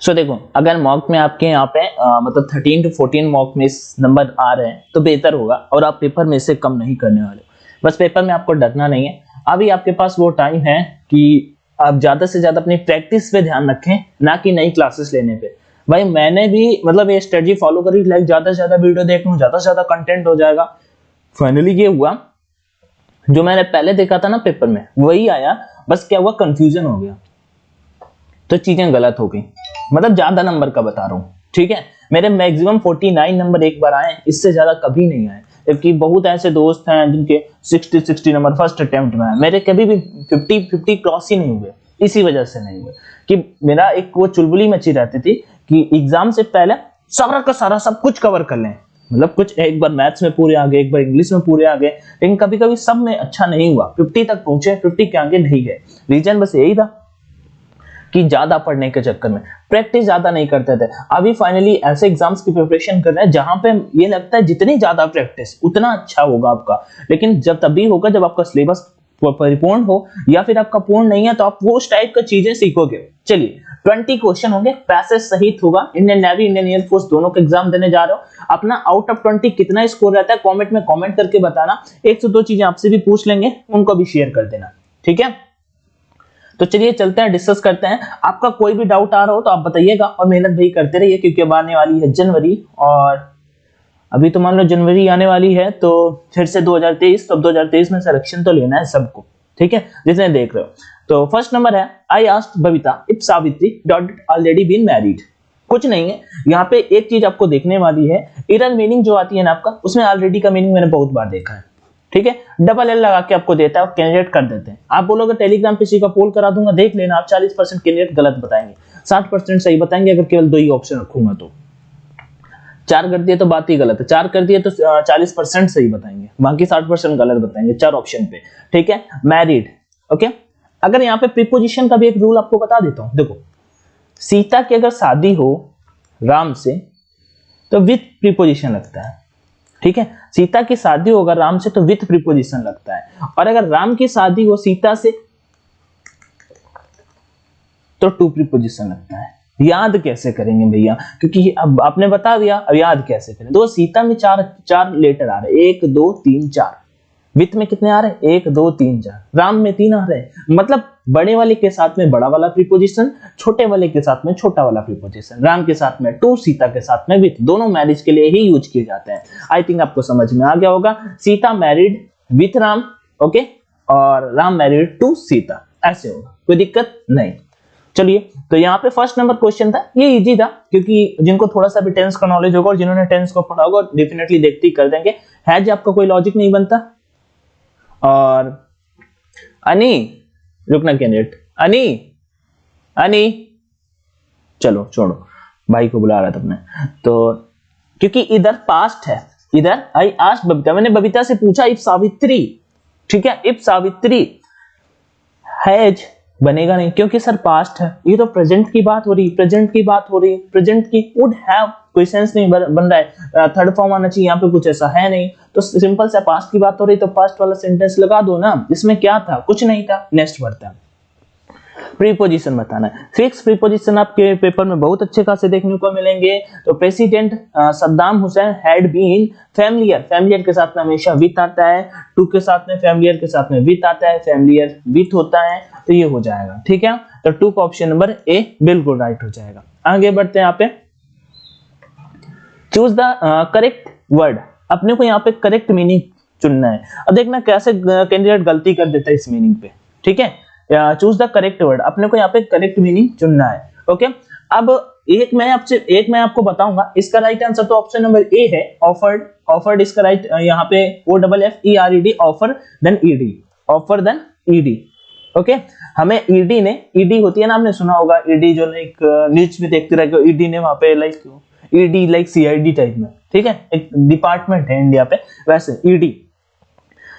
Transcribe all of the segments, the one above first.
देखो, अगर मॉक में आपके यहाँ पे मतलब 13 to 14 मॉक में इस नंबर आ रहे हैं तो बेहतर होगा, और आप पेपर में से कम नहीं करने वाले हो। बस पेपर में आपको डरना नहीं है। अभी आपके पास वो टाइम है कि आप ज्यादा से ज्यादा अपनी प्रैक्टिस पे ध्यान रखें, ना कि नई क्लासेस लेने पे। भाई मैंने भी मतलब ये स्ट्रेटजी फॉलो करी, लाइक ज्यादा से ज्यादा वीडियो देख लूं, ज्यादा से ज्यादा कंटेंट हो जाएगा। फाइनली ये हुआ, जो मैंने पहले देखा था ना पेपर में वही आया, बस क्या हुआ, कंफ्यूजन हो गया, तो चीजें गलत हो गई। मतलब ज्यादा नंबर का बता रहा हूँ, ठीक है। मेरे मैक्सिमम 49 नंबर एक बार आए, इससे ज्यादा कभी नहीं आए। जबकि बहुत ऐसे दोस्त हैं जिनके 60 नंबर फर्स्ट अटेम्प्ट में आए, मेरे कभी भी 50 क्रॉस ही नहीं हुए। इसी वजह से नहीं हुए कि मेरा एक वो चुलबुली मची रहती थी कि एग्जाम से पहले सारा का सारा सब कुछ कवर कर लें। मतलब कुछ एक बार मैथ्स में पूरे आ गए, एक बार इंग्लिश में पूरे आ गए, लेकिन कभी कभी सब में अच्छा नहीं हुआ, 50 तक पहुंचे, 50 के आगे नहीं गए। रीजन बस यही था कि ज्यादा पढ़ने के चक्कर में प्रैक्टिस ज्यादा नहीं करते थे। अभी फाइनली ऐसे एग्जाम्स की प्रिपरेशन कर रहे हैं जहां पे ये लगता है जितनी ज्यादा प्रैक्टिस उतना अच्छा होगा आपका, लेकिन जब तभी होगा जब आपका सिलेबस परिपूर्ण हो, या फिर आपका पूर्ण नहीं है तो आप वो उस टाइप का चीजें सीखोगे। चलिए 20 क्वेश्चन होंगे, पैसेज सहित होगा। इंडियन नेवी, इंडियन एयरफोर्स दोनों के एग्जाम देने जा रहे हो। अपना आउट ऑफ 20 कितना स्कोर रहता है कमेंट में कमेंट करके बताना। एक से दो चीजें आपसे भी पूछ लेंगे, उनको भी शेयर कर देना, ठीक है। तो चलिए चलते हैं, डिस्कस करते हैं। आपका कोई भी डाउट आ रहा हो तो आप बताइएगा, और मेहनत भी करते रहिए, क्योंकि अब आने वाली है जनवरी, और अभी तो मान लो जनवरी आने वाली है, तो फिर से 2023, तो 2023 में सिलेक्शन तो लेना है सबको, ठीक है, जितने देख रहे हो। तो फर्स्ट नंबर है, I asked Babita if Savitri had already been married. कुछ नहीं है, यहाँ पे एक चीज आपको देखने वाली है, इरर मीनिंग जो आती है ना आपका, उसमें ऑलरेडी का मीनिंग मैंने बहुत बार देखा है, ठीक है। डबल एल लगा के आपको देता है और कैंडिडेट कर देते हैं। आप बोलोगे टेलीग्राम पे का पोल करा दूंगा, देख लेना, आप 40% कैंडिडेट गलत बताएंगे, 60% सही बताएंगे, अगर केवल दो ही ऑप्शन रखूंगा तो। 4 कर दिए तो बात ही गलत है, 4 कर दिए तो 40% सही बताएंगे, बाकी 60% गलत बताएंगे 4 ऑप्शन पे, ठीक है। Married, okay. अगर यहाँ पे प्रीपोजिशन का भी एक रूल आपको बता देता हूं, देखो सीता की अगर शादी हो राम से तो विथ प्रीपोजिशन लगता है, ठीक है। सीता की शादी होगा राम से तो विथ प्रीपोजिशन लगता है, और अगर राम की शादी हो सीता से तो टू प्रीपोजिशन लगता है। याद कैसे करेंगे भैया, क्योंकि अब आपने बता दिया, अब याद कैसे करें। तो सीता में चार लेटर आ रहे, 1 2 3 4। विथ में कितने आ रहे, 1 2 3 4। राम में 3 आ रहे, मतलब बड़े वाले के साथ में बड़ा वाला प्रीपोजिशन, छोटे वाले के साथ में छोटा वाला प्रीपोजिशन। राम के साथ में टू, सीता के साथ में विथ, दोनों मैरिज के लिए ही यूज किए जाते हैं। आई थिंक आपको समझ में आ गया होगा। Sita married with Ram, okay, और राम मैरिड टू सीता, ऐसे होगा, कोई दिक्कत नहीं। चलिए, तो यहाँ पे फर्स्ट नंबर क्वेश्चन था, ये इजी था, क्योंकि जिनको थोड़ा सा भी टेंस का नॉलेज होगा और जिन्होंने टेंस को पढ़ा होगा डेफिनेटली देखते ही कर देंगे। है जो आपका कोई लॉजिक नहीं बनता। और अनी, रुकना कैंडिडेट, अनी चलो छोड़ो, भाई को बुला रहा था अपने, तो क्योंकि इधर पास्ट है, इधर आई आस्क्ड बबीता, मैंने बबीता से पूछा इफ सावित्री, ठीक है। इफ सावित्री हैज बनेगा नहीं, क्योंकि सर पास्ट है, ये तो प्रेजेंट की बात हो रही, प्रेजेंट की बात हो रही, प्रेजेंट की वुड हैव, कोई सेंस नहीं बन रहा है, थर्ड फॉर्म आना चाहिए, यहाँ पे कुछ ऐसा है नहीं, तो सिंपल से पास्ट की बात हो रही तो पास्ट वाला सेंटेंस लगा दो ना, इसमें क्या था, कुछ नहीं था। नेक्स्ट बढ़ता है, प्रीपोजिशन बताना है। फिक्स प्रीपोजिशन आपके पेपर में बहुत अच्छे खासे देखने को मिलेंगे। तो president Saddam Hussein had been familiar, familiar के साथ में हमेशा विथ आता है, टू के साथ में फैमिलियर के साथ में विथ आता है, फैमिलियर विथ होता है, तो ये हो जाएगा, ठीक है। तो टू का ऑप्शन नंबर ए बिल्कुल राइट हो जाएगा। आगे बढ़ते हैं, यहाँ पे चूज द करेक्ट वर्ड, अपने को यहाँ पे करेक्ट मीनिंग चुनना है। अब देखना कैसे कैंडिडेट गलती कर देता है इस मीनिंग पे, ठीक है। चूज द करेक्ट वर्ड, अपने को यहाँ पे करेक्ट मीनिंग चुनना है, ओके। अब एक मैं आपको बताऊंगा, इसका राइट आंसर तो ऑप्शन नंबर ए है, ऑफर्ड। ऑफर्ड इसका राइट, यहाँ पे OFFERED, offer then ED, offer then ED, okay. हमें ईडी ने, ईडी होती है ना, आपने सुना होगा ईडी, जो लाइक न्यूज में देखते रहे, ईडी ने वहां पे like ED like CID type में, ठीक है, एक डिपार्टमेंट है इंडिया पे, वैसे ईडी।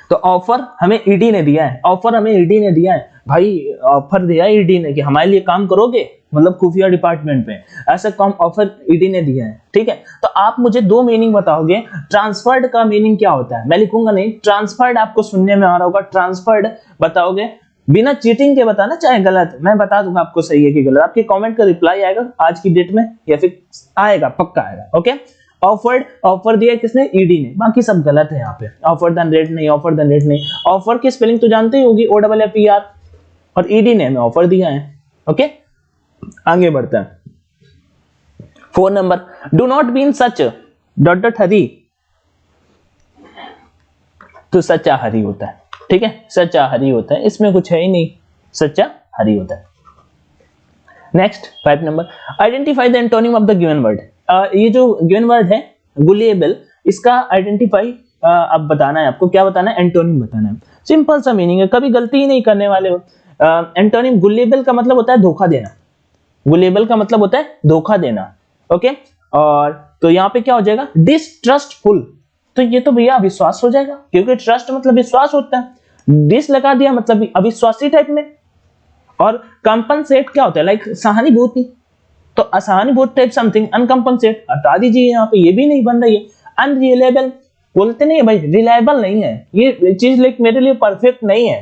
तो ऑफर हमें ईडी ने दिया है, ऑफर हमें ईडी ने दिया है भाई, ऑफर दिया है ईडी ने कि हमारे लिए काम करोगे, मतलब खुफिया डिपार्टमेंट में, ऐसा काम ऑफर ईडी ने दिया है, ठीक है। तो आप मुझे दो मीनिंग बताओगे। ट्रांसफर्ड का मीनिंग क्या होता है, मैं लिखूंगा नहीं, ट्रांसफर्ड आपको सुनने में आ रहा होगा, ट्रांसफर्ड बताओगे, बिना चीटिंग के बताना, चाहे गलत, मैं बता दूंगा आपको सही है कि गलत, आपके कमेंट का रिप्लाई आएगा आज की डेट में या फिर आएगा, पक्का आएगा। ओके, ऑफर्ड, ऑफर दिया किसने, ईडी ने, बाकी सब गलत है यहाँ पे। ऑफर देन रेट नहीं, ऑफर देन रेट नहीं, ऑफर की स्पेलिंग तो जानते ही होगी, OFFER, और ईडी ने हमें ऑफर दिया है। ओके, आगे बढ़ते हैं। 4 number, do not be in such dot dot hurry, तो सच्चा हरी होता है, ठीक है, सच्चा हरी होता है, इसमें कुछ है ही नहीं, सच्चा हरी होता है। Next 5 number, identify the antonym of the given word. ये जो गिवन वर्ड है गुलिएबल, इसका आइडेंटिफाई अब बताना है आपको, क्या बताना है, एंटोनिम बताना है। सिंपल सा मीनिंग है, कभी गलती ही नहीं करने वाले हो। एंटोनिम, गुलिएबल का मतलब होता है धोखा देना, गुलिएबल का मतलब होता है धोखा देना। ओके, और तो यहाँ पे क्या हो जाएगा, डिसट्रस्टफुल, तो ये तो भैया अविश्वास हो जाएगा, क्योंकि ट्रस्ट मतलब विश्वास होता है, डिस लगा दिया मतलब अविश्वासी टाइप में। और कंपनसेट क्या होता है, लाइक सहानुभूति, तो असहानुभूति टाइप समथिंग, अनकंपनसेट हटा दीजिए यहाँ पे, ये भी नहीं बन रही है। अनरिलायबल, बोलते नहीं है भाई, रिलायबल नहीं है ये चीज, लाइक मेरे लिए परफेक्ट नहीं है,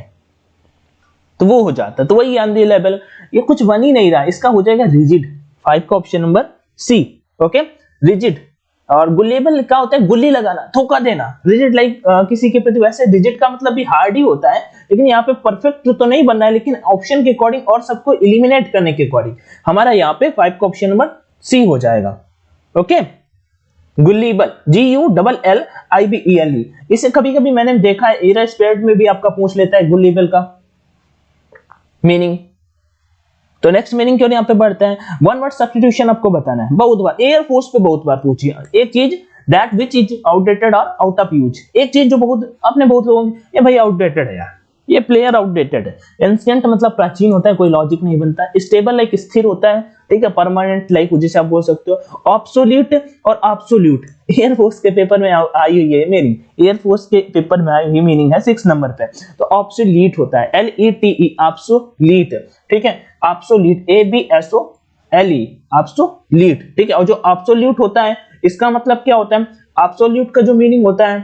तो वो हो जाता है, तो वही अनरिलायबल, ये कुछ बन ही नहीं रहा, इसका हो जाएगा रिजिड। 5 का option number C. Okay, rigid. और गुलिएबल क्या होता है, गुल्ली लगाना, धोखा देना। रिजिड लाइक किसी के प्रति, वैसे रिजिड का मतलब भी हार्ड ही होता है, लेकिन यहाँ पे परफेक्ट तो नहीं बन रहा है, लेकिन ऑप्शन के अकॉर्डिंग और सबको एलिमिनेट करने के अकॉर्डिंग हमारा यहाँ पे 5 का ऑप्शन नंबर सी हो जाएगा। ओके, गुलिएबल, GULLIBELE, इसे कभी कभी मैंने देखा है एरा स्प्रेड में भी आपका पूछ लेता है गुलिएबल का मीनिंग। तो नेक्स्ट मीनिंग क्यों यहाँ पे बढ़ते हैं, वन वर्ड सब्स्टिट्यूशन आपको बताना है, बहुत बार एयरफोर्स पे बहुत बार पूछिए। एक चीज दैट विच इज आउटडेटेड और आउट ऑफ यूज, एक चीज जो बहुत आपने बहुत लोगों ये भाई आउटडेटेड है यार, ये प्लेयर आउटडेटेड है। एंशिएंट मतलब प्राचीन होता है, कोई लॉजिक नहीं बनता। स्टेबल लाइक स्थिर होता है, ठीक है। परमानेंट लाइक जैसे आप बोल सकते हो। ऑब्सोल्यूट और एब्सोल्यूट एयरफोर्स के पेपर में आई हुई है मेरी, एयरफोर्स के पेपर में आई हुई मीनिंग है 6 नंबर पे। तो ऑब्सोल्यूट होता है LETE, एब्सोल्यूट, ठीक है। एब्सोल्यूट ABSOLE, एब्सोल्यूट, ठीक है। और जो एब्सोल्यूट होता है इसका मतलब क्या होता है, एब्सोल्यूट का जो मीनिंग होता है,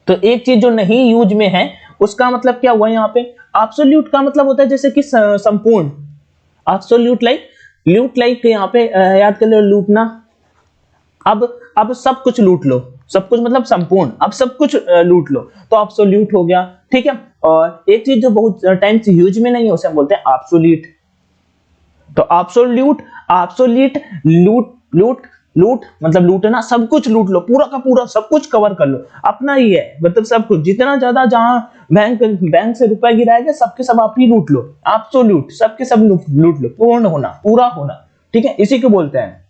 तो एक चीज जो नहीं यूज में है उसका मतलब क्या हुआ यहाँ पे। एब्सोल्यूट का मतलब होता है जैसे कि संपूर्ण। एब्सोल्यूट लाइक लूट, लाइक यहाँ पे याद कर लो, लूटना। अब सब कुछ लूट लो, सब कुछ मतलब संपूर्ण, अब सब कुछ लूट लो, तो एब्सोल्यूट हो गया, ठीक है। और एक चीज जो बहुत टाइम से यूज में नहीं है उसे हम बोलते हैं एब्सोल्यूट। तो एब्सोल्यूट, एब्सोल्यूट, लूट लूट मतलब लूटना, सब कुछ लूट लो, पूरा का पूरा सब कुछ कवर कर लो, अपना ही है मतलब सब कुछ, जितना ज्यादा जहां बैंक से रुपए गिराएगा सबके सब आप ही लूट लो। एब्सोल्यूट, सबके सब लूट लो, पूर्ण होना, पूरा होना, ठीक है, इसी को बोलते हैं।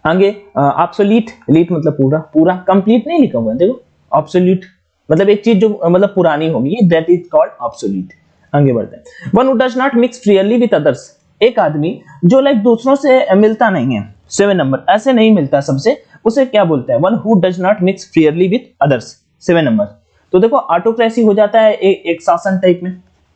आगे ऑब्सोलीट, लीट मतलब पूरा, पूरा कंप्लीट नहीं लिखा हुआ है देखो। ऑब्सोल्यूट मतलब एक चीज जो मतलब पुरानी होगी, दैट इज कॉल्ड ऑब्सोलीट। आगे बढ़ते हैं। One who does not mix freely with others, एक आदमी जो लाइक दूसरों से मिलता नहीं है, 7 नंबर, ऐसे नहीं मिलता सबसे, उसे क्या बोलते हैं, one who does not mix freely with others, 7 number. तो देखो ऑटोक्रेसी हो जाता है एक शासन टाइप में,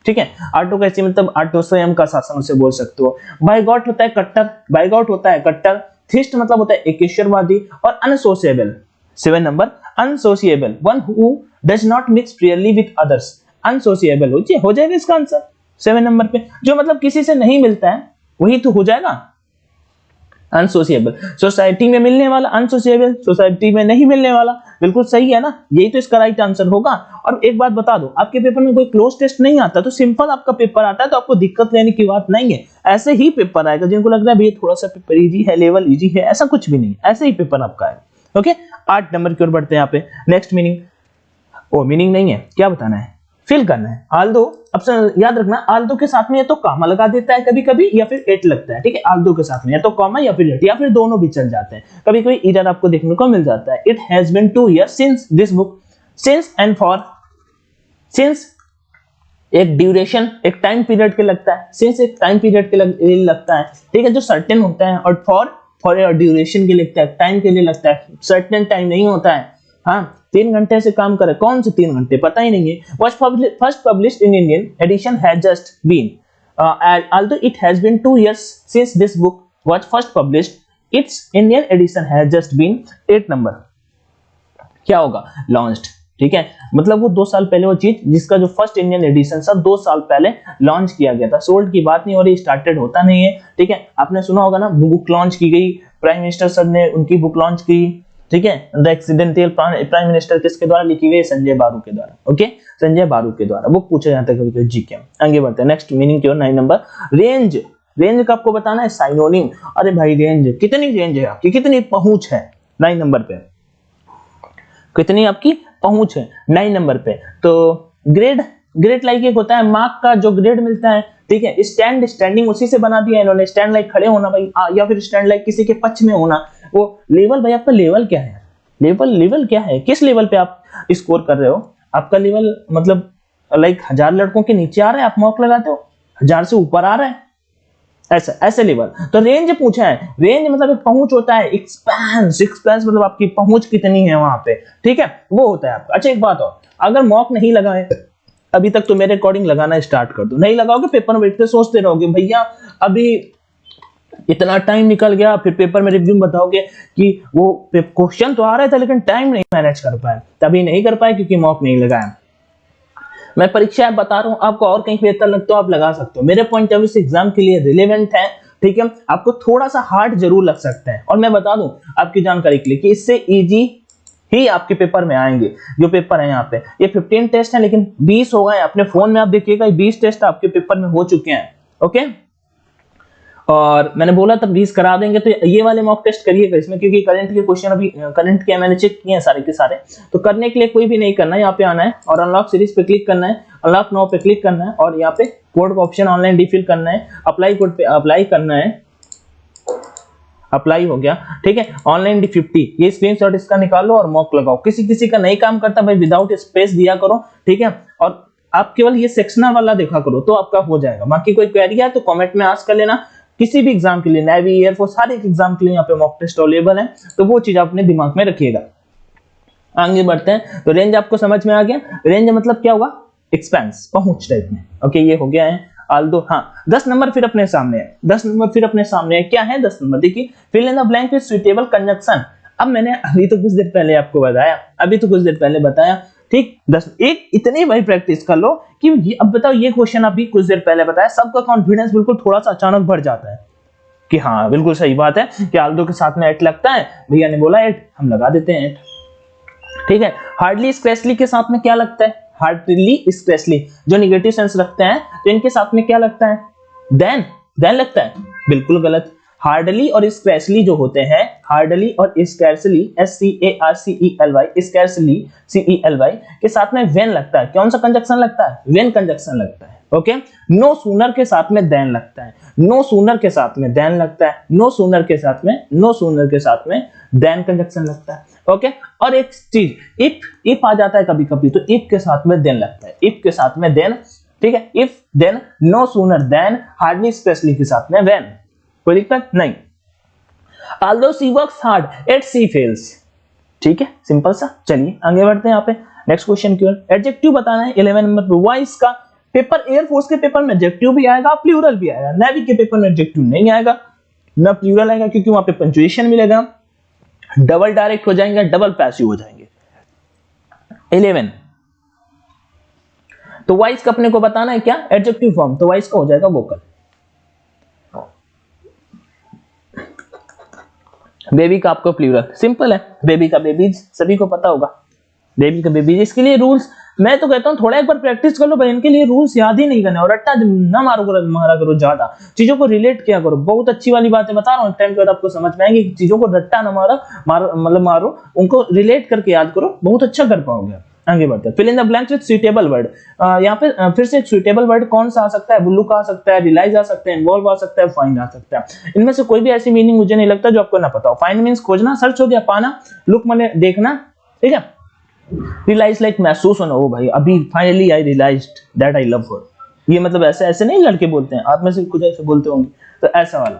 ठीक है। ऑटोक्रेसी मतलब ऑटो स्वयं का शासन उसे बोल सकते हो। बाइगॉट होता है कट्टर, बाइगॉट होता है कट्टर। थिस्ट मतलब होता है एकेश्वरवादी। और unsociable, 7 number, unsociable, one who does not mix freely with others, unsociable हो जाएगा इसका आंसर 7 नंबर पे। जो मतलब किसी से नहीं मिलता है वही तो हो जाएगा अनसोशिएबल। सोसाइटी में मिलने वाला अनसोशिएबल, सोसाइटी में नहीं मिलने वाला, बिल्कुल सही है ना, यही तो इसका राइट आंसर होगा। और एक बात बता दो, आपके पेपर में कोई क्लोज टेस्ट नहीं आता, तो सिंपल आपका पेपर आता है, तो आपको दिक्कत लेने की बात नहीं है। ऐसे ही पेपर आएगा, जिनको लग रहा है भैया थोड़ा सा पेपर इजी है, लेवल इजी है, ऐसा कुछ भी नहीं, ऐसे ही पेपर आपका आएगा। ओके, 8 नंबर की ओर बढ़ते हैं यहाँ पे। नेक्स्ट मीनिंग, ओ मीनिंग नहीं है, क्या बताना है, फिल करना है। आल्दो, ऑप्शन याद रखना, आल्दो के साथ में या तो कॉमा लगा देता है कभी कभी, या फिर एट लगता है, ठीक है। आल्दो के साथ में या तो कॉमा या फिर एट, या फिर दोनों भी चल जाते हैं, कभी कभी इधर आपको देखने को मिल जाता है। It has been 2 years since this book, since and for, since एक ड्यूरेशन, एक टाइम पीरियड के लगता है, सिंस एक टाइम पीरियड के लिए लगता है, ठीक है, जो सर्टेन होता है। और फॉर ड्यूरेशन के लगता है, टाइम के लिए लगता है, सर्टेन टाइम नहीं होता है। हाँ, 3 घंटे से काम करे, कौन से 3 घंटे पता ही नहीं है। Was first published in Indian edition has just been, although it has been 2 years since this book was first published, its Indian edition has just been 8 number। क्या होगा, launched, ठीक है, मतलब वो 2 साल पहले वो चीज जिसका जो फर्स्ट इंडियन एडिशन था 2 साल पहले लॉन्च किया गया था। सोल्ड की बात नहीं हो रही, स्टार्टेड होता नहीं है, ठीक है। आपने सुना होगा ना, बुक लॉन्च की गई, प्राइम मिनिस्टर सर ने उनकी बुक लॉन्च की, ठीक है। द एक्सीडेंटियल प्राइम मिनिस्टर किसके द्वारा लिखी गई? संजय बारू के द्वारा, ओके, संजय बारू के द्वारा। वो पूछा जाता है कभी-कभी जीके में। आगे बढ़ते हैं, नेक्स्ट मीनिंग की ओर, 9 नंबर, रेंज। रेंज का आपको बताना है साइनोनिम। अरे भाई रेंज, कितनी रेंज है आपकी, कितनी पहुंच है? 9 नंबर पे कितनी आपकी पहुंच है? 9 नंबर पे। तो ग्रेड, ग्रेड लाइक एक होता है मार्क का जो ग्रेड मिलता है, ठीक है। स्टैंड, स्टैंडिंग उसी से बना दिया इन्होंने, स्टैंड लाइक खड़े होना भाई, या फिर स्टैंड लाइक किसी के पक्ष में होना। वो लेवल भाई, आपका लेवल क्या है? लेवल क्या है? किस लेवल पे आप स्कोर कर रहे हो? आपका लेवल मतलब लाइक 1000 लड़कों के नीचे आ रहा है, आप मॉक लगाते हो, 1000 से ऊपर आ रहा है, ऐसा ऐसे लेवल। तो रेंज पूछा है, रेंज मतलब एक पहुंच होता है, एक्सपेंस, एक्सपेंस मतलब आपकी पहुंच कितनी है वहां पे, ठीक है, वो होता है आपका। अच्छा एक बात और, अगर मॉक नहीं लगाए अभी तक तो मेरे अकॉर्डिंग लगाना स्टार्ट कर दो। नहीं लगाओगे पेपर में बैठ के सोचते रहोगे भैया अभी इतना टाइम निकल गया, फिर पेपर में रिव्यू में बताओगे कि वो क्वेश्चन तो आ रहा था लेकिन टाइम नहीं मैनेज कर पाए, तभी नहीं कर पाए क्योंकि मॉक नहीं लगाया। मैं परीक्षा बता रहा हूं आपको, और कहीं बेहतर लगता हो आप लगा सकते हो। मेरे पॉइंट ऑफ व्यू से एग्जाम के लिए रिलेवेंट है, ठीक है। आपको थोड़ा सा हार्ड जरूर लग सकता है, और मैं बता दूं आपकी जानकारी के लिए कि इससे इजी ही आपके पेपर में आएंगे। जो पेपर है यहाँ पे, ये 15 टेस्ट है लेकिन 20 हो गए। अपने फोन में आप देखिएगा 20 टेस्ट आपके पेपर में हो चुके हैं, ओके। और मैंने बोला तब 20 करा देंगे, तो ये वाले मॉक टेस्ट करिएगा इसमें, क्योंकि करंट के क्वेश्चन अभी करंट के मैंने चेक किए हैं सारे के सारे। तो करने के लिए कोई भी नहीं करना है, यहाँ पे आना है और अनलॉक सीरीज पे क्लिक करना है, अनलॉक नाउ पे क्लिक करना है, और यहाँ पे कोड का ऑप्शन ऑनलाइन डिफिल करना है, अप्लाई कोड पे अप्लाई करना है, अप्लाई हो गया, ठीक है। ऑनलाइन D50 ये स्क्रीनशॉट इसका निकालो और मॉक लगाओ। किसी किसी का नहीं काम करता भाई, विदाउट स्पेस दिया करो, ठीक है। और आप केवल ये सेक्शनल वाला देखा करो तो आपका हो जाएगा। बाकी कोई क्वेरी है तो कमेंट में आस्क कर लेना। किसी भी एग्जाम के लिए, नेवी, एयरफोर्स, हर एक एग्जाम के लिए यहाँ पे मॉक टेस्ट अवेलेबल है, तो वो चीज आप अपने दिमाग में रखिएगा। आगे बढ़ते हैं, तो रेंज आपको समझ में आ गया। रेंज मतलब क्या हुआ? एक्सपेंस, पहुंच टाइप में, ओके। ये हो गया है आल्दो। हाँ, 10 नंबर फिर अपने सामने है, 10 नंबर फिर अपने सामने है। क्या है 10 नंबर? देखिए, fill in the blank with suitable conjunction. अब मैंने अभी तो कुछ देर पहले आपको बताया, ठीक। 10 एक इतनी भाई प्रैक्टिस कर लो कि अब बताओ, ये क्वेश्चन अभी कुछ देर पहले बताया, सबका कॉन्फिडेंस बिल्कुल थोड़ा सा अचानक बढ़ जाता है कि हाँ बिल्कुल सही बात है कि आल्दो के साथ में एट लगता है, भैया ने बोला एट, हम लगा देते हैं एट, ठीक है। हार्डली स्क्रेचली के साथ में क्या लगता है? हार्डली स्क्रेचली जो निगेटिव सेंस रखते हैं, तो इनके साथ में क्या लगता है? देन, देन लगता है, बिल्कुल गलत। हार्डली और स्क्रैचली जो होते हैं, हार्डली और स्कैर्सली, SCARCELY, स्कैर्सली CELY के साथ में वेन लगता है। कौन सा कंजक्शन लगता है? वेन कंजक्शन लगता है, ओके। नो सूनर के साथ में देन लगता है, नो सूनर के साथ में देन लगता है, नो सूनर के साथ में देन कंजक्शन लगता है, ओके। और एक चीज, इफ आ जाता है कभी कभी, तो इफ के साथ में देन लगता है, इफ के साथ में देन, ठीक है। If then, no sooner than, hardly specially के साथ में वेन, कोई दिक्कत नहीं। Although she works hard, yet she fails, ठीक है, सिंपल सा। चलिए आगे बढ़ते हैं यहाँ पे नेक्स्ट क्वेश्चन की ओर। एडजेक्टिव बताना है 11 नंबर पे। वॉइस का पेपर, एयरफोर्स के पेपर में एडजेक्टिव भी आएगा, प्लूरल भी आएगा। नेवी के पेपर में एडजेक्टिव नहीं आएगा, ना प्लूरल आएगा, क्योंकि वहां पे पंक्चुएशन मिलेगा, डबल डायरेक्ट हो जाएंगे, डबल पैसिव हो जाएंगे। 11 तो वॉइस का अपने को बताना है क्या? एडजेक्टिव फॉर्म, तो वॉइस का हो जाएगा वोकल। बेबी का आपको प्लूरल, सिंपल है, बेबी का बेबीज, सभी को पता होगा, बेबी का बेबीज। इसके लिए रूल्स मैं तो कहता हूं थोड़ा एक बार प्रैक्टिस कर लो भाई, इनके लिए रूल्स याद ही नहीं करने, और रट्टा ना मारा करो, ज्यादा चीजों को रिलेट किया करो। बहुत अच्छी वाली बातें बता रहा हूं, टाइम के बाद आपको समझ में आएंगे। चीजों को रट्टा ना मारो, उनको रिलेट करके याद करो, बहुत अच्छा कर पाओगे। आगे बढ़ते हैं, fill in the blanks with suitable word. यहाँ पे फिर से एक सुटेबल वर्ड कौन सा आ सकता है? बुल्लू का आ सकता है, रियलाइज आ सकता है, इन्वॉल्व आ सकता है, फाइंड आ सकता है। इनमें से कोई भी ऐसी मीनिंग मुझे नहीं लगता जो आपको ना पता हो। फाइंड मींस खोजना, सर्च हो गया पाना, लुक माने देखना, ठीक है। रियलाइज लाइक महसूस होना, ओ भाई अभी finally I realised that I love her. ये मतलब ऐसे नहीं लड़के बोलते हैं, आप में से कुछ ऐसे बोलते होंगे, तो ऐसा वाला,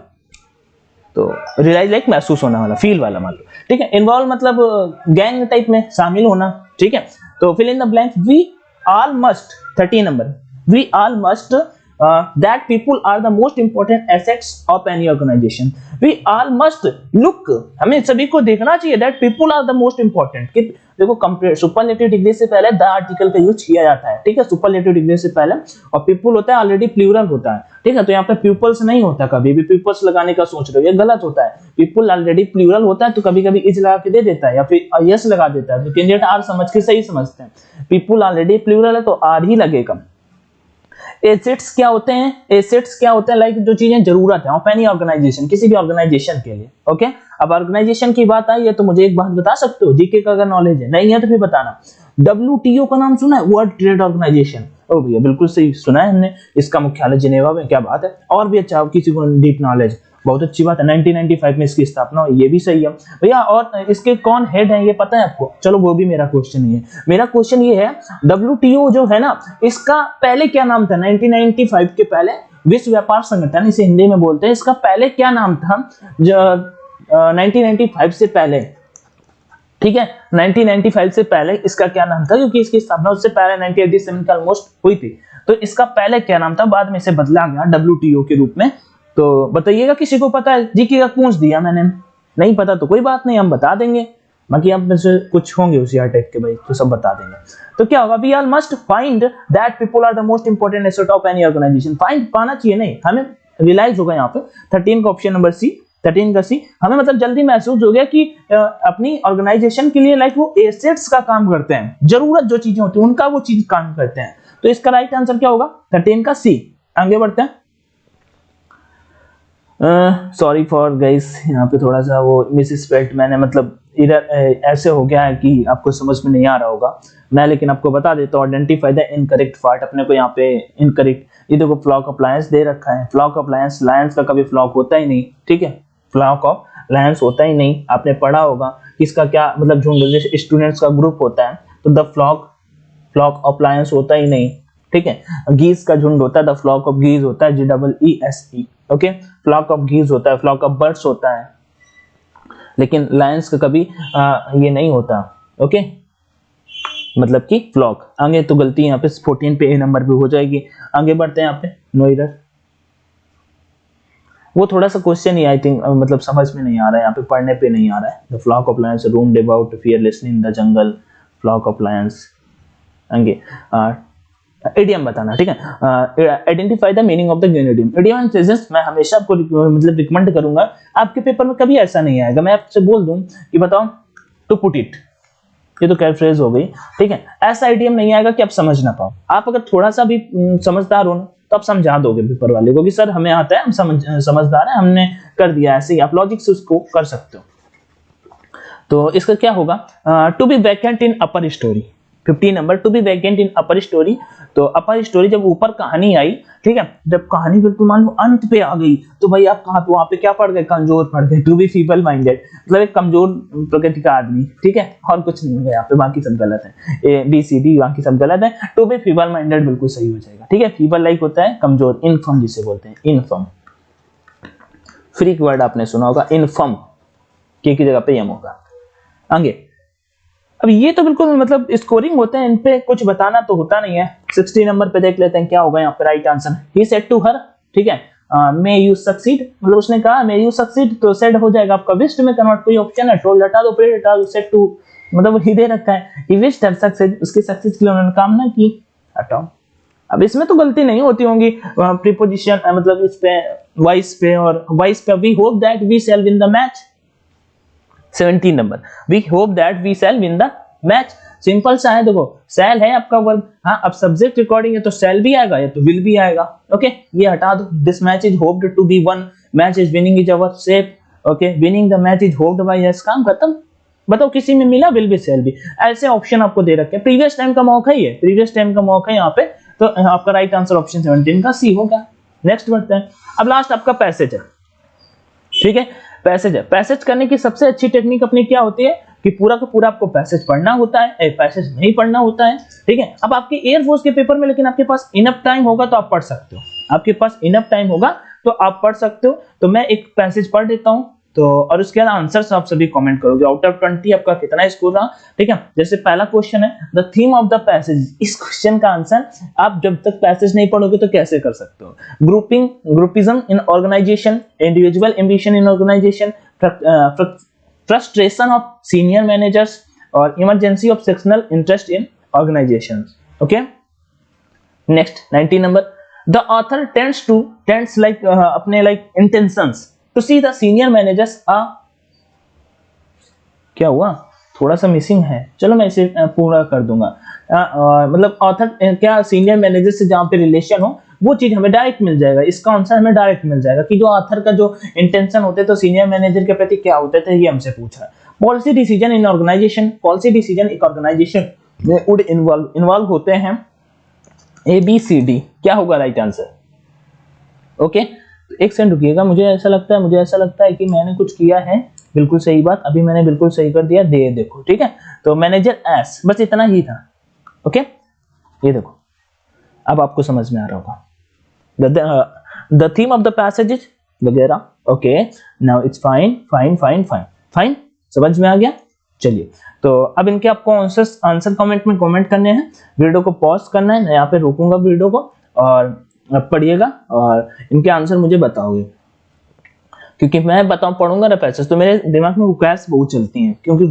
तो रियलाइज लाइक महसूस होना वाला, फील वाला मान लो, ठीक है। इन्वॉल्व मतलब गैंग टाइप में शामिल होना, ठीक है। तो fill in the blank, we all must, 13 नंबर, we all must that people are the most important assets of any organization. We all must look, हमें सभी को देखना चाहिए that people are the most important. कि देखो कंपेयर सुपरलेटिव डिग्री से पहले द आर्टिकल का यूज किया जाता है, ठीक है, सुपरलेटिव डिग्री से पहले, और पीपल होता है ऑलरेडी प्लूरल होता है, ठीक है, तो यहाँ पे पीपल्स नहीं होता, कभी भी पीपल्स लगाने का सोच रहे हो ये गलत होता है, पीपल ऑलरेडी प्लूरल होता है तो कभी कभी इज लगा के दे देता है या फिर यस लगा देता है, तो कैंडिडेट आर समझ के सही समझते हैं, पीपल ऑलरेडी प्लूरल है तो आर ही लगेगा। एसेट्स क्या होते हैं? एसेट्स क्या होते हैं? लाइक जो चीजें जरूरत है ऑफ एनी ऑर्गेनाइजेशन, किसी भी ऑर्गेनाइजेशन के लिए, ओके। अब ऑर्गेनाइजेशन की बात आई है तो मुझे एक बात बता सकते हो, जीके का अगर नॉलेज है, नहीं है तो फिर बताना। WTO का नाम सुना है? World trade organisation. ओ भैया बिल्कुल सही सुना है हमने, इसका मुख्यालय जिनेवा में, क्या बात है। और भी अच्छा किसी को डीप नॉलेज, बहुत अच्छी बात है, 1995 में इसकी स्थापना हुई, ये भी सही है भैया। और इसके कौन हेड है ये पता है आपको? चलो वो भी मेरा क्वेश्चन नहीं है, मेरा क्वेश्चन ये है WTO जो है ना, इसका पहले क्या नाम था? 1995 के पहले विश्व व्यापार संगठन, इसे हिंदी में बोलते हैं, इसका पहले क्या नाम था? 1995 से पहले, ठीक है, 1995 से पहले इसका क्या नाम था? क्योंकि इसकी स्थापना उससे पहले 1987 का ऑलमोस्ट हुई थी, तो इसका पहले क्या नाम था? बाद में इसे बदला गया WTO के रूप में। तो बताइएगा किसी को पता है? जीके का पूछ दिया मैंने, नहीं पता तो कोई बात नहीं, हम बता देंगे, बाकी आप में से कुछ होंगे होशियार टाइप के भाई तो सब बता देंगे। तो क्या होगा? We all must find that people are the most important asset of any organisation. Find पाना चाहिए, नहीं हमें रियलाइज होगा यहाँ पे 13 का ऑप्शन नंबर सी, 13 का सी, हमें मतलब जल्दी महसूस हो गया कि अपनी ऑर्गेनाइजेशन के लिए लाइक वो एसेट्स का काम करते हैं, जरूरत जो चीजें होती है उनका वो चीज काम करते हैं। तो इसका राइट आंसर क्या होगा? 13 का सी। आगे बढ़ते हैं। सॉरी फॉर गाइस, यहाँ पे थोड़ा सा वो मिसस्पेल्ड मैंने, मतलब इधर ऐसे हो गया है कि आपको समझ में नहीं आ रहा होगा मैं, लेकिन आपको बता देता हूँ। आइडेंटिफाई द इनकरेक्ट पार्ट, अपने को यहाँ पे इनकरेक्ट, ये देखो फ्लॉक ऑफ लायंस दे रखा है, फ्लॉक ऑफ लायंस, लायंस का कभी फ्लॉक होता ही नहीं, ठीक है, फ्लॉक ऑफ लायंस होता ही नहीं। आपने पढ़ा होगा किसका क्या मतलब, झुंड जैसे स्टूडेंट्स का ग्रुप होता है तो द फ्लॉक ऑफ लायंस होता ही नहीं, ठीक है। गीज का झुंड होता है, द फ्लॉक ऑफ गीज होता है, GEESE, ओके। फ्लॉक ऑफ गीज होता है, फ्लॉक ऑफ बर्ड्स होता है, लेकिन लायंस का कभी ये नहीं होता, ओके, मतलब कि फ्लॉक। आगे तो गलती यहाँ पे 14 पे ए नंबर पे हो जाएगी। आगे बढ़ते हैं यहाँ पे, नो एरर। वो थोड़ा सा क्वेश्चन ही आई थिंक मतलब समझ में नहीं आ रहा है, यहाँ पे पढ़ने पे नहीं आ रहा है। The flock of lions roamed about fearlessly in the jungle, flock of lions. आगे इडियम बताना, ठीक है। Identify the meaning of the given idiom. Idiom and phrases मैं हमेशा आपको मतलब रिकमेंड करूंगा, आपके पेपर में कभी ऐसा नहीं आएगा मैं आपसे बोल दूं कि बताओ टू पुट इट, ये तो कैट फ्रेज हो गई, ठीक है। ऐसा इडियम नहीं आएगा कि आप समझ ना पाओ। आप अगर थोड़ा सा भी समझदार हो ना तो आप समझा दोगे पेपर वाले को कि सर हमें आता है, हम समझदार है, हमने कर दिया, ऐसे ही आप लॉजिक से उसको कर सकते हो। तो इसका क्या होगा? To be vacant in upper storey, 15 नंबर, to be vacant in upper storey. तो अपर स्टोरी जब ऊपर कहानी आई, ठीक है, जब कहानी बिल्कुल मान लो अंत पे आ गई तो भाई आप कहाँ पे, वहां पे क्या पढ़ गए? कमजोर पढ़ गए। टू बी फीबल माइंडेड मतलब एक कमजोर प्रकृति का आदमी, ठीक है, और कुछ नहीं है यहाँ पे, बाकी सब गलत है, ABCD बाकी सब गलत है। टू बी फीबल माइंडेड बिल्कुल सही हो जाएगा, ठीक है। फीबल लाइक होता है कमजोर, इनफर्म जिसे बोलते हैं, इनफर्म। फ्रीक वर्ड आपने सुना होगा, इनफर्म की जगह पे यम होगा। आगे अब ये तो बिल्कुल मतलब स्कोरिंग होते हैं, इन पे कुछ बताना तो होता नहीं है। 60 नंबर पे देख लेते हैं क्या होगा यहाँ पे right answer. He said to her, ठीक है, मे यू सक्सीड, मतलब उसने कहा मे यू सक्सीड, तो सेड हो जाएगा आपका विश्ड में कन्वर्ट, कोई ऑप्शन है टोल्ड हटा दो, फिर हटा दो, सेड टू मतलब ही दे रखा है, ही विश्ड हर सक्सेस, उसके सक्सेस के लिए उन्होंने कामना की, हटाओ। अब इसमें तो गलती नहीं होती होंगी, प्रीपोजिशन मतलब इस पे वाइस पे, और वाइस पे we hope that we shall win the match. 17 नंबर, we hope that we shall win the match. Simple सा है, देखो शैल है आपका वर्ब, हाँ अब सब्जेक्ट रिकॉर्डिंग है तो शैल भी आएगा या तो विल भी आएगा, ओके। ये हटा दो, this match is hoped to be won, match is winning is our shape, okay, winning the match is hoped by yes, काम खत्म। बताओ किसी में मिला विल भी शैल भी, ऐसे ऑप्शन आपको दे रखे हैं, प्रीवियस टाइम का मौका ही है, प्रीवियस टाइम का मौका है यहाँ पे, तो आपका राइट आंसर ऑप्शन 17 का सी होगा। नेक्स्ट बढ़ते हैं। अब लास्ट आपका पैसेज है, ठीक है, पैसेज है। पैसेज करने की सबसे अच्छी टेक्निक अपनी क्या होती है कि पूरा का पूरा आपको पैसेज पढ़ना होता है, पैसेज नहीं पढ़ना होता है, ठीक है। अब आपके एयरफोर्स के पेपर में लेकिन आपके पास इनफ टाइम होगा तो आप पढ़ सकते हो, आपके पास इनफ टाइम होगा तो आप पढ़ सकते हो। तो मैं एक पैसेज पढ़ देता हूँ, तो और उसके बाद आंसर्स आप सभी कमेंट करोगे, आउट ऑफ 20 आपका कितना स्कोर रहा, ठीक है। जैसे पहला क्वेश्चन है the theme of the passage, इस क्वेश्चन का आंसर आप जब तक पैसेज नहीं पढ़ोगे तो कैसे कर सकते हो। Grouping, groupism in organization, individual ambition in organization, frustration of senior managers और emergency of sectional interest in organizations. Okay, next 19 number, the author tends like अपने like intentions to see the senior managers आ, क्या हुआ, थोड़ा सा missing है, चलो मैं इसे पूरा कर दूंगा। मतलब ऑथर क्या सीनियर मैनेजर से जहां पे रिलेशन हो वो चीज हमें डायरेक्ट मिल जाएगा, इसका आंसर हमें डायरेक्ट मिल जाएगा कि जो ऑथर का जो इंटेंशन होते तो सीनियर मैनेजर के प्रति क्या होते थे, ये हमसे पूछा। Policy decision in organisation, policy decision एक ऑर्गेनाइजेशन में वुड इन्वॉल्व होते हैं ABCD, क्या होगा राइट आंसर। ओके, एक सेकंड रुकिएगा, मुझे ऐसा लगता है कि मैंने कुछ किया है, बिल्कुल सही बात, अभी मैंने बिल्कुल सही कर दिया, दे देखो, ठीक है। तो मैनेजर एस, बस इतना ही था। ओके, ये देखो अब आपको समझ में आ रहा होगा। The theme of the passage वगैरह। ओके, नाउ इट्स फाइन, समझ में आ गया। चलिए, तो अब इनके आपको आंसर कमेंट में कमेंट करने हैं, वीडियो को पॉज करना है, मैं यहाँ पे रोकूंगा वीडियो को और पढ़िएगा और इनके आंसर मुझे बताओगे, क्योंकि मैं पढ़ूंगा ना पैसेज तो मेरे दिमाग में वोकैब्स बहुत चलती हैं, क्योंकि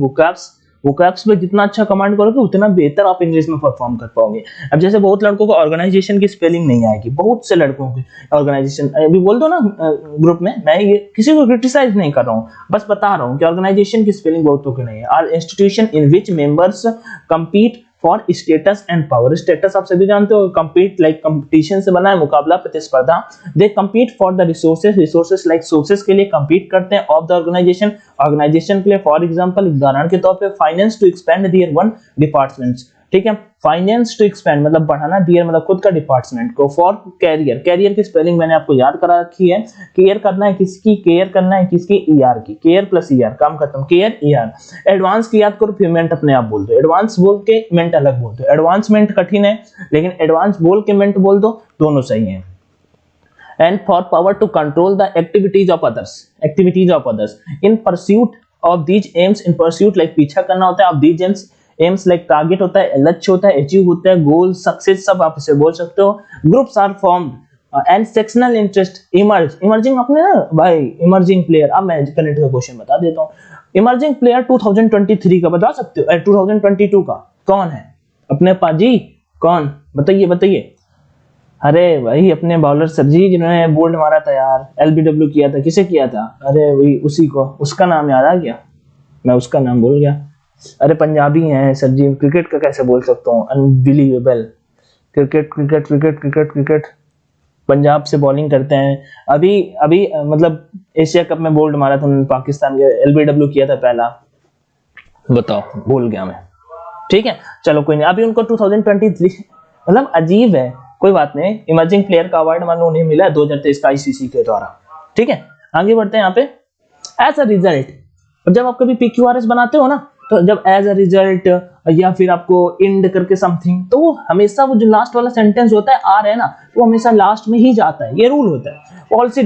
वोकैब्स पे जितना अच्छा कमांड करोगे उतना बेहतर आप इंग्लिश में परफॉर्म कर पाओगे। अब जैसे बहुत लड़कों को ऑर्गेनाइजेशन की स्पेलिंग नहीं आएगी, बहुत से लड़कों की ऑर्गेनाइजेशन अभी बोल दो ना ग्रुप में, मैं ये किसी को क्रिटिसाइज नहीं कर रहा हूँ, बस बता रहा हूँ कि ऑर्गेनाइजेशन की स्पेलिंग बहुतों की नहीं है। Are institution in which members compete for status and power, status आप सभी जानते हो, कंपीट लाइक कंपटीशन से बना है, मुकाबला, प्रतिस्पर्धा। They compete for the resources like sources के लिए कंपीट करते हैं, ऑफ द ऑर्गेनाइजेशन के लिए, फॉर एग्जांपल उदाहरण के तौर पे finance to expand their own departments, ठीक है, फाइनेंस टू एक्सपेंड मतलब बढ़ाना, देयर मतलब खुद का डिपार्टमेंट को, फॉर कैरियर की स्पेलिंग मैंने आपको याद करा रखी है, केयर करना है किसकी, ईआर की, केयर प्लस ईआर, काम खत्म, केयर ईआर। एडवांस की याद करो, फिर मेंट अपने आप बोल दो, एडवांस बोल के मेंट अलग बोल दो, एडवांसमेंट कठिन है लेकिन एडवांस बोल के मेंट बोल दो, दोनों सही है। And for power to control the activities of others in pursuit of these aims, in pursuit like पीछा करना होता है, of these aims like target होता है, लक्ष्य होता है, अचीव होता है, गोल, सक्सेस, सब आप इसे बोल सकते हो। Groups are formed and sectional interest emerging अपने ना भाई, इमर्जिंग प्लेयर। अब मैं करंट का क्वेश्चन बता देता हूँ, इमर्जिंग प्लेयर 2023 का बता सकते हो, 2022 का कौन है अपने पाजी, कौन बताइए। अरे भाई अपने बॉलर सर जी, जिन्होंने बोल्ड मारा था यार, LBW किया था, किसे किया था, अरे वही उसी को, उसका नाम याद आ गया, मैं उसका नाम भूल गया। अरे पंजाबी हैं सर जी, क्रिकेट का कैसे बोल सकता हूँ, अनबिलीवेबल। क्रिकेट पंजाब से बॉलिंग करते हैं, अभी मतलब एशिया कप में बोल्ड मारा था उन्होंने, पाकिस्तान के, LBW किया था पहला, बताओ भूल गया मैं, ठीक है। चलो कोई नहीं, अभी उनको 2023 मतलब अजीब है, कोई बात नहीं, इमर्जिंग प्लेयर का अवार्ड मान लो उन्हें मिला है 2023 का ICC के द्वारा, ठीक है। आगे बढ़ते हैं यहाँ पे, एज अ रिजल्ट, जब आप कभी PQRS बनाते हो ना, तो जब एज अ रिजल्ट या फिर आपको इंड करके समथिंग, तो वो हमेशा वो जो लास्ट वाला सेंटेंस होता है आर है ना, वो हमेशा लास्ट में ही जाता है, ये रूल होता है। पॉलिसी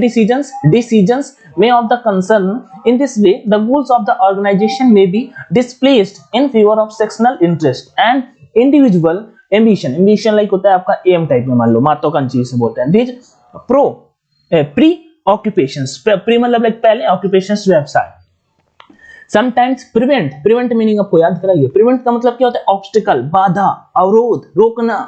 डिसीजंस में of the concern in this way the goals of the organization may be displaced in favour of sectional interest and individual ambition like होता है आपका एम टाइप में, मान लो महत्वाकांक्षी से बोलते हैं। दिस प्री ऑक्यूपेशंस, प्री मतलब लाइक पहले, ऑक्यूपेशंस व्यवसाय। समटाइम्स प्रिवेंट मीनिंग आपको याद कराइए, प्रिवेंट का मतलब क्या होता है, ऑब्स्टिकल, बाधा, अवरोध, रोकना,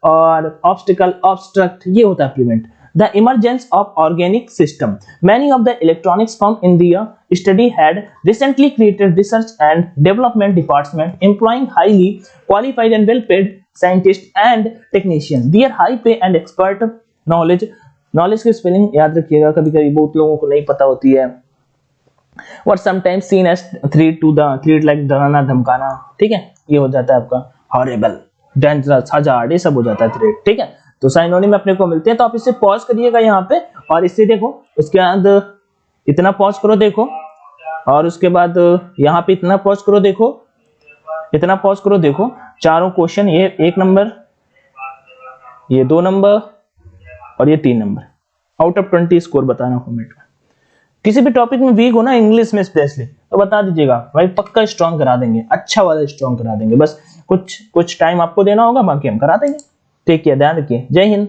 और ऑब्स्टिकल, ऑब्स्ट्रक्ट, ये होता है prevent. The emergence of organic system. Many of the electronics firms in the study had recently created research and development department employing highly qualified and well-paid scientists and technicians. Their high pay and expert knowledge की spelling याद रखिएगा, कभी-कभी बहुत लोगों को नहीं पता होती है। What sometimes seen as threat like डराना, धमकाना, ठीक है, ये हो जाता है आपका horrible, dangerous, hazard, ये सब हो जाता है थ्रेट, ठीक है। तो साइनोनिम अपने को मिलते हैं, तो आप इसे पॉज करिएगा यहाँ पे और इससे देखो, उसके बाद इतना पॉज करो देखो, और उसके बाद यहाँ पे इतना पॉज करो देखो, इतना पॉज करो देखो, चारों क्वेश्चन, ये 1 नंबर, ये 2 नंबर और ये 3 नंबर, आउट ऑफ 20 स्कोर बताना कमेंट में, किसी भी टॉपिक में वीक हो ना, इंग्लिश में स्पेशली, तो बता दीजिएगा भाई, पक्का स्ट्रॉन्ग करा देंगे, अच्छा वाला स्ट्रॉन्ग करा देंगे। बस कुछ टाइम आपको देना होगा, बाकी हम करा देंगे। ठीक है, ध्यान रखिए। जय हिंद।